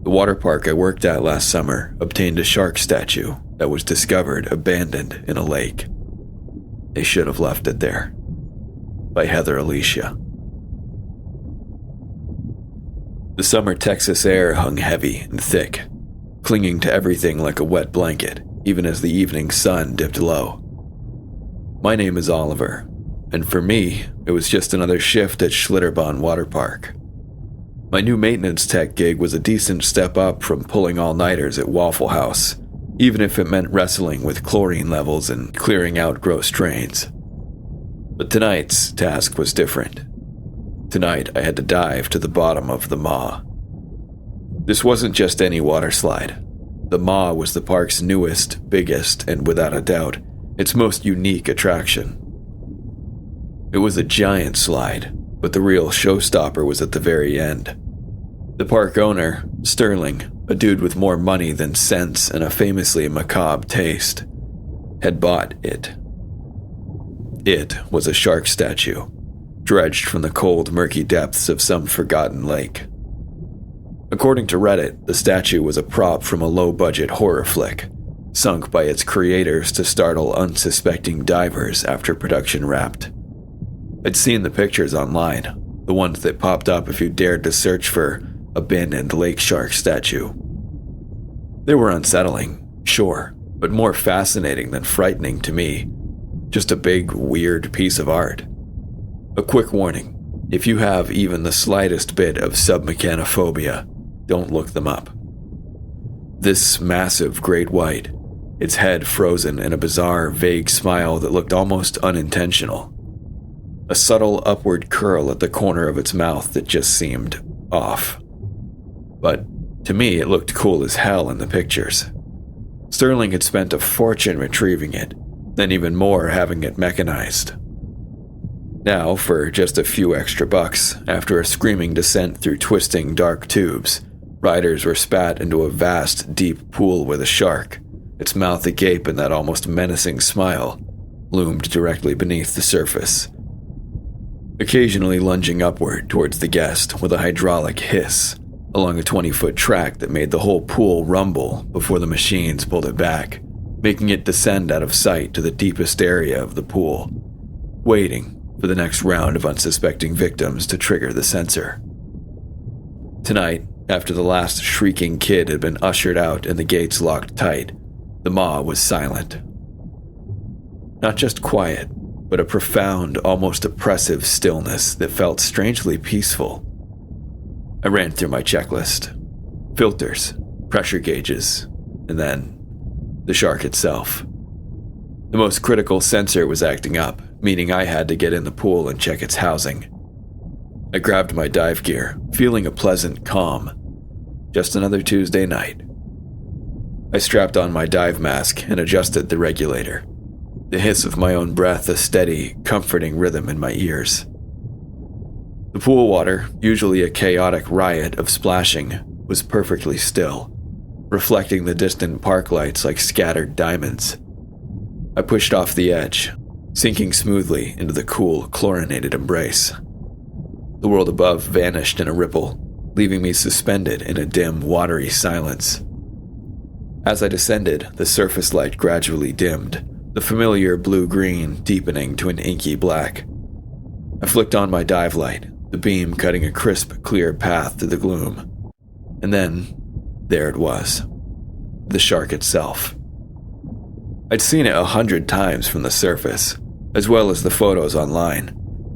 The water park I worked at last summer obtained a shark statue that was discovered abandoned in a lake. They should have left it there. By Heather Alicia. The summer Texas air hung heavy and thick, clinging to everything like a wet blanket, even as the evening sun dipped low. My name is Oliver, and for me, it was just another shift at Schlitterbahn Water Park. My new maintenance tech gig was a decent step up from pulling all-nighters at Waffle House, even if it meant wrestling with chlorine levels and clearing out gross drains. But tonight's task was different. Tonight, I had to dive to the bottom of the Maw. This wasn't just any water slide. The Maw was the park's newest, biggest, and without a doubt, its most unique attraction. It was a giant slide, but the real showstopper was at the very end. The park owner, Sterling, a dude with more money than sense and a famously macabre taste, had bought it. It was a shark statue, dredged from the cold, murky depths of some forgotten lake. According to Reddit, the statue was a prop from a low-budget horror flick, sunk by its creators to startle unsuspecting divers after production wrapped. I'd seen the pictures online, the ones that popped up if you dared to search for abandoned lake shark statue. They were unsettling, sure, but more fascinating than frightening to me. Just a big, weird piece of art. A quick warning, if you have even the slightest bit of submechanophobia, don't look them up. This massive great white, its head frozen in a bizarre, vague smile that looked almost unintentional. A subtle upward curl at the corner of its mouth that just seemed off. But to me, it looked cool as hell in the pictures. Sterling had spent a fortune retrieving it, then even more having it mechanized. Now, for just a few extra bucks, after a screaming descent through twisting dark tubes, riders were spat into a vast, deep pool where the shark, its mouth agape in that almost menacing smile, loomed directly beneath the surface. Occasionally lunging upward towards the guest with a hydraulic hiss, along a 20-foot track that made the whole pool rumble before the machines pulled it back, making it descend out of sight to the deepest area of the pool, waiting for the next round of unsuspecting victims to trigger the sensor. Tonight, after the last shrieking kid had been ushered out and the gates locked tight, the Maw was silent. Not just quiet, but a profound, almost oppressive stillness that felt strangely peaceful. I ran through my checklist. Filters, pressure gauges, and then the shark itself. The most critical sensor was acting up, meaning I had to get in the pool and check its housing. I grabbed my dive gear, feeling a pleasant calm. Just another Tuesday night. I strapped on my dive mask and adjusted the regulator. The hiss of my own breath a steady, comforting rhythm in my ears. The pool water, usually a chaotic riot of splashing, was perfectly still, reflecting the distant park lights like scattered diamonds. I pushed off the edge, sinking smoothly into the cool, chlorinated embrace. The world above vanished in a ripple, leaving me suspended in a dim, watery silence. As I descended, the surface light gradually dimmed, the familiar blue-green deepening to an inky black. I flicked on my dive light, the beam cutting a crisp, clear path through the gloom. And then, there it was. The shark itself. I'd seen it 100 times from the surface, as well as the photos online,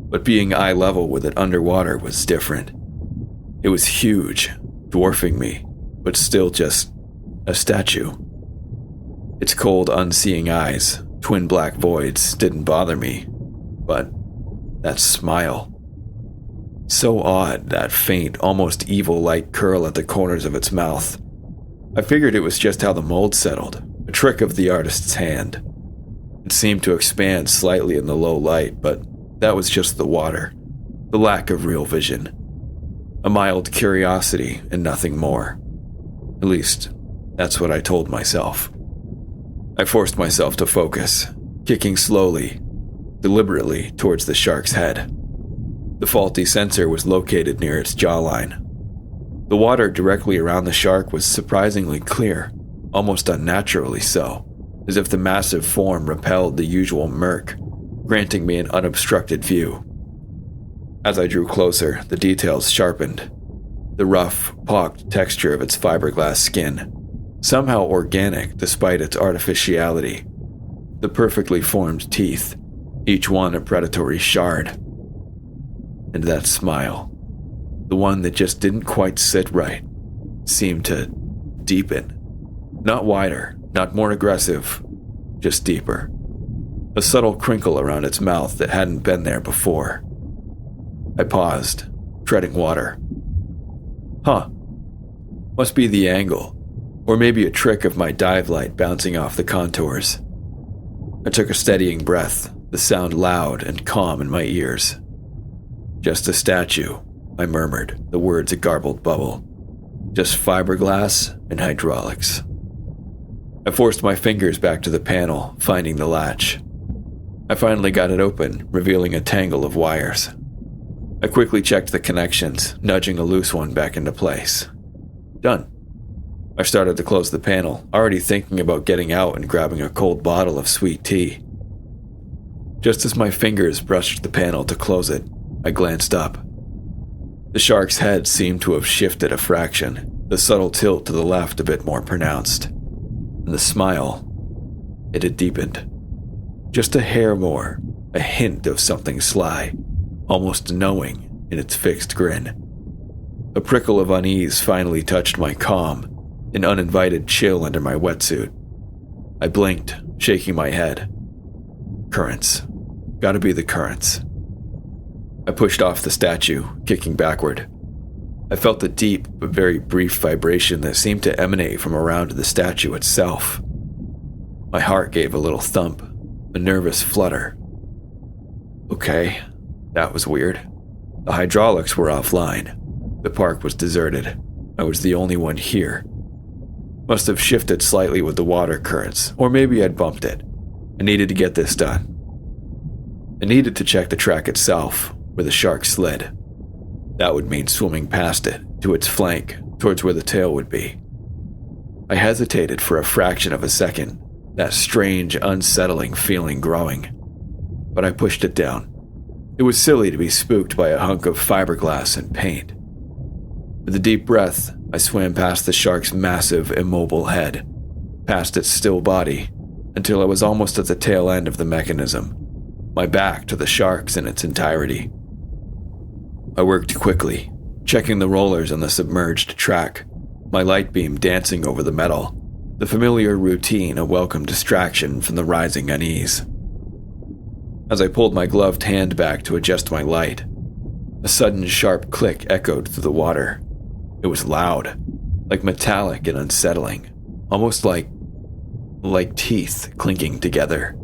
but being eye level with it underwater was different. It was huge, dwarfing me, but still just a statue. Its cold, unseeing eyes, twin black voids, didn't bother me, but that smile. So odd, that faint, almost evil-like curl at the corners of its mouth. I figured it was just how the mold settled, a trick of the artist's hand. It seemed to expand slightly in the low light, but that was just the water, the lack of real vision. A mild curiosity and nothing more. At least, that's what I told myself. I forced myself to focus, kicking slowly, deliberately towards the shark's head. The faulty sensor was located near its jawline. The water directly around the shark was surprisingly clear, almost unnaturally so, as if the massive form repelled the usual murk, granting me an unobstructed view. As I drew closer, the details sharpened. The rough, pocked texture of its fiberglass skin, somehow organic despite its artificiality. The perfectly formed teeth, each one a predatory shard. And that smile, the one that just didn't quite sit right, seemed to deepen. Not wider, not more aggressive, just deeper. A subtle crinkle around its mouth that hadn't been there before. I paused, treading water. Must be the angle, or maybe a trick of my dive light bouncing off the contours. I took a steadying breath, the sound loud and calm in my ears. Just a statue, I murmured, the words a garbled bubble. Just fiberglass and hydraulics. I forced my fingers back to the panel, finding the latch. I finally got it open, revealing a tangle of wires. I quickly checked the connections, nudging a loose one back into place. Done. I started to close the panel, already thinking about getting out and grabbing a cold bottle of sweet tea. Just as my fingers brushed the panel to close it, I glanced up. The shark's head seemed to have shifted a fraction, the subtle tilt to the left a bit more pronounced. And the smile, it had deepened. Just a hair more, a hint of something sly, almost knowing in its fixed grin. A prickle of unease finally touched my calm, an uninvited chill under my wetsuit. I blinked, shaking my head. Currents. Gotta be the currents. I pushed off the statue, kicking backward. I felt a deep but very brief vibration that seemed to emanate from around the statue itself. My heart gave a little thump, a nervous flutter. Okay, that was weird. The hydraulics were offline. The park was deserted. I was the only one here. Must have shifted slightly with the water currents, or maybe I'd bumped it. I needed to get this done. I needed to check the track itself, where the shark slid. That would mean swimming past it, to its flank, towards where the tail would be. I hesitated for a fraction of a second, that strange, unsettling feeling growing. But I pushed it down. It was silly to be spooked by a hunk of fiberglass and paint. With a deep breath, I swam past the shark's massive, immobile head, past its still body, until I was almost at the tail end of the mechanism, my back to the shark's in its entirety. I worked quickly, checking the rollers on the submerged track, my light beam dancing over the metal, the familiar routine a welcome distraction from the rising unease. As I pulled my gloved hand back to adjust my light, a sudden sharp click echoed through the water. It was loud, like metallic and unsettling, almost like teeth clinking together.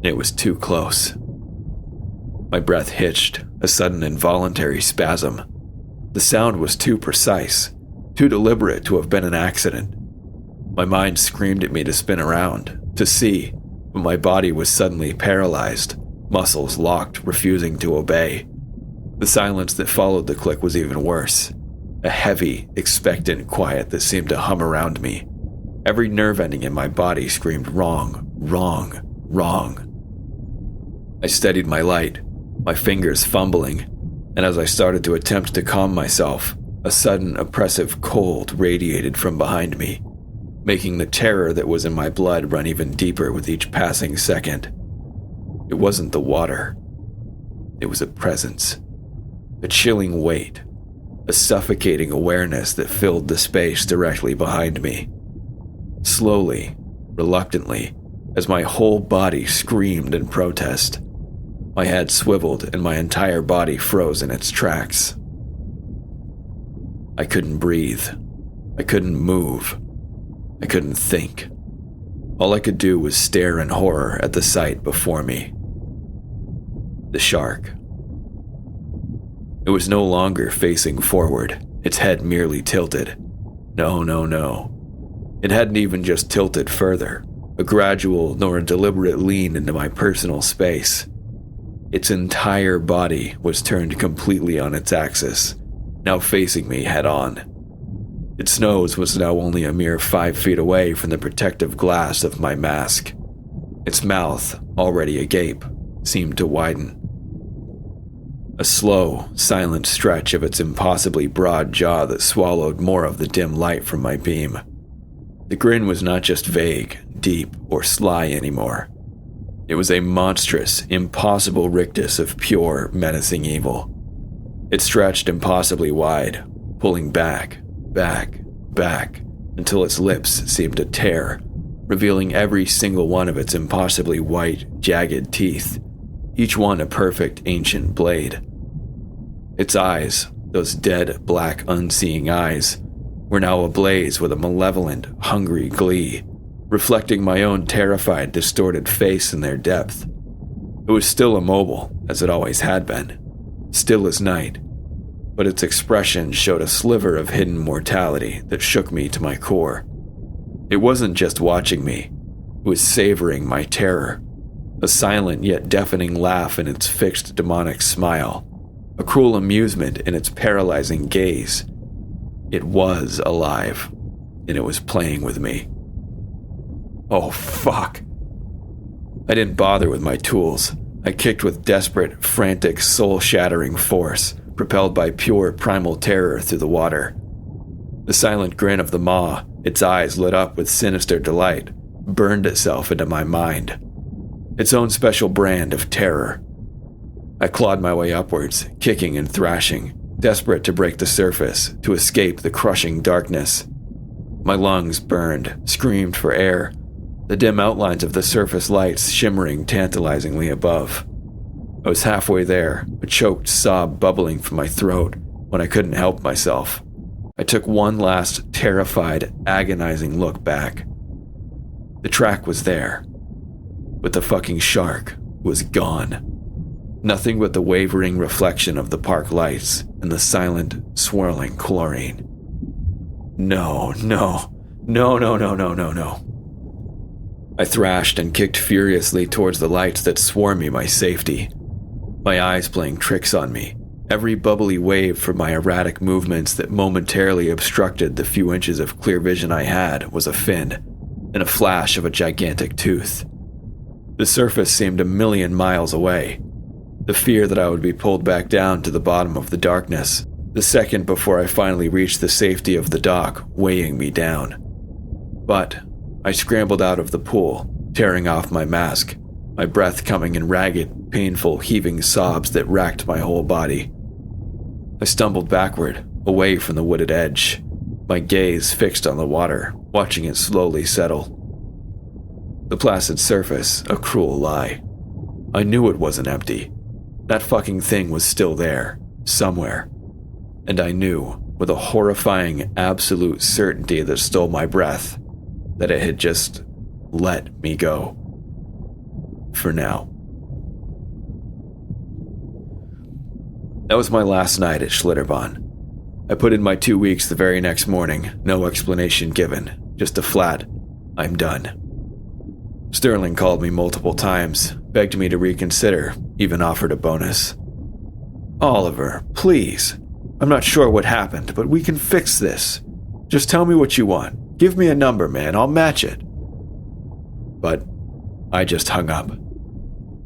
It was too close. My breath hitched, a sudden involuntary spasm. The sound was too precise, too deliberate to have been an accident. My mind screamed at me to spin around, to see, but my body was suddenly paralyzed, muscles locked, refusing to obey. The silence that followed the click was even worse. A heavy, expectant quiet that seemed to hum around me. Every nerve ending in my body screamed wrong, wrong, wrong. I steadied my light, my fingers fumbling, and as I started to attempt to calm myself, a sudden oppressive cold radiated from behind me, making the terror that was in my blood run even deeper with each passing second. It wasn't the water. It was a presence, a chilling weight, a suffocating awareness that filled the space directly behind me. Slowly, reluctantly, as my whole body screamed in protest, my head swiveled and my entire body froze in its tracks. I couldn't breathe. I couldn't move. I couldn't think. All I could do was stare in horror at the sight before me. The shark. It was no longer facing forward, its head merely tilted. No. It hadn't even just tilted further, a gradual nor a deliberate lean into my personal space. Its entire body was turned completely on its axis, now facing me head on. Its nose was now only a mere 5 feet away from the protective glass of my mask. Its mouth, already agape, seemed to widen. A slow, silent stretch of its impossibly broad jaw that swallowed more of the dim light from my beam. The grin was not just vague, deep, or sly anymore. It was a monstrous, impossible rictus of pure, menacing evil. It stretched impossibly wide, pulling back, until its lips seemed to tear, revealing every single one of its impossibly white, jagged teeth, each one a perfect ancient blade. Its eyes, those dead, black, unseeing eyes, were now ablaze with a malevolent, hungry glee, reflecting my own terrified, distorted face in their depth. It was still immobile, as it always had been, still as night, but its expression showed a sliver of hidden mortality that shook me to my core. It wasn't just watching me, it was savoring my terror, a silent yet deafening laugh in its fixed demonic smile, a cruel amusement in its paralyzing gaze. It was alive, and it was playing with me. Oh, fuck. I didn't bother with my tools. I kicked with desperate, frantic, soul-shattering force, propelled by pure primal terror through the water. The silent grin of the maw, its eyes lit up with sinister delight, burned itself into my mind. Its own special brand of terror. I clawed my way upwards, kicking and thrashing, desperate to break the surface, to escape the crushing darkness. My lungs burned, screamed for air, the dim outlines of the surface lights shimmering tantalizingly above. I was halfway there, a choked sob bubbling from my throat when I couldn't help myself. I took one last terrified, agonizing look back. The track was there, but the fucking shark was gone. Nothing but the wavering reflection of the park lights and the silent, swirling chlorine. No. I thrashed and kicked furiously towards the lights that swore me my safety. My eyes playing tricks on me, every bubbly wave from my erratic movements that momentarily obstructed the few inches of clear vision I had was a fin, and a flash of a gigantic tooth. The surface seemed 1,000,000 miles away. The fear that I would be pulled back down to the bottom of the darkness, the second before I finally reached the safety of the dock, weighing me down. But I scrambled out of the pool, tearing off my mask, my breath coming in ragged, painful, heaving sobs that racked my whole body. I stumbled backward, away from the wooded edge, my gaze fixed on the water, watching it slowly settle. The placid surface, a cruel lie. I knew it wasn't empty. That fucking thing was still there, somewhere. And I knew, with a horrifying, absolute certainty that stole my breath, that it had just let me go. For now. That was my last night at Schlitterbahn. I put in my 2 weeks the very next morning, no explanation given, just a flat, I'm done. Sterling called me multiple times, begged me to reconsider, even offered a bonus. Oliver, please. I'm not sure what happened, but we can fix this. Just tell me what you want. Give me a number, man. I'll match it. But I just hung up.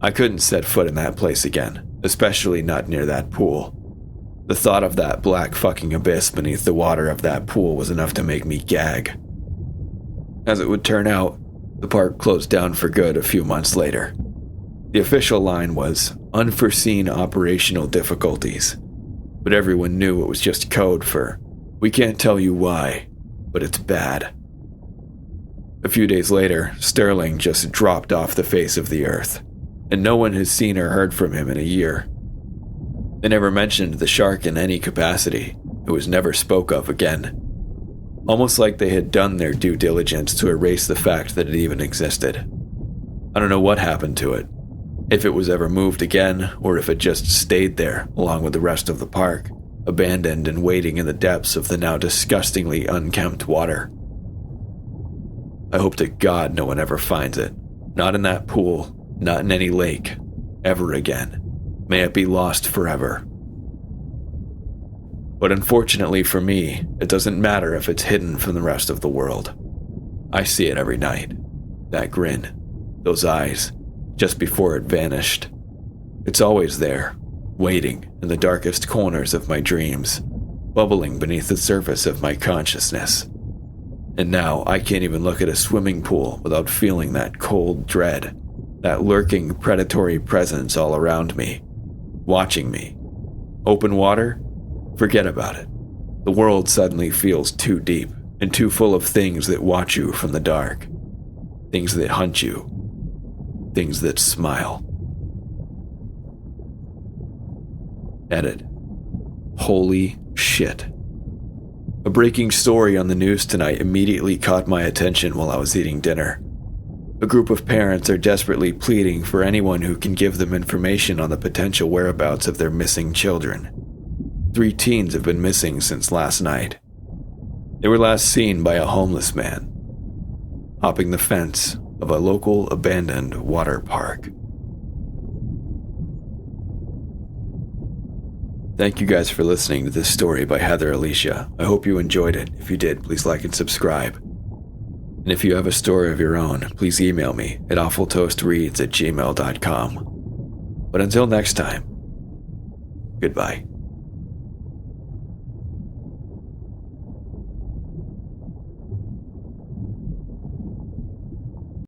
I couldn't set foot in that place again, especially not near that pool. The thought of that black fucking abyss beneath the water of that pool was enough to make me gag. As it would turn out, the park closed down for good a few months later. The official line was unforeseen operational difficulties, but everyone knew it was just code for, we can't tell you why, but it's bad. A few days later, Sterling just dropped off the face of the earth, and no one has seen or heard from him in a year. They never mentioned the shark in any capacity. It was never spoke of again. Almost like they had done their due diligence to erase the fact that it even existed. I don't know what happened to it, if it was ever moved again, or if it just stayed there along with the rest of the park, abandoned and waiting in the depths of the now disgustingly unkempt water. I hope to God no one ever finds it. Not in that pool, not in any lake, ever again. May it be lost forever. But unfortunately for me, it doesn't matter if it's hidden from the rest of the world. I see it every night. That grin, those eyes, just before it vanished. It's always there, waiting in the darkest corners of my dreams, bubbling beneath the surface of my consciousness. And now I can't even look at a swimming pool without feeling that cold dread, that lurking predatory presence all around me, watching me. Open water? Forget about it. The world suddenly feels too deep and too full of things that watch you from the dark. Things that hunt you. Things that smile. Edit. Holy shit. A breaking story on the news tonight immediately caught my attention while I was eating dinner. A group of parents are desperately pleading for anyone who can give them information on the potential whereabouts of their missing children. 3 teens have been missing since last night. They were last seen by a homeless man, hopping the fence of a local abandoned water park. Thank you guys for listening to this story by Heather Alicia. I hope you enjoyed it. If you did, please like and subscribe. And if you have a story of your own, please email me at awfultoastreads@gmail.com. But until next time, goodbye.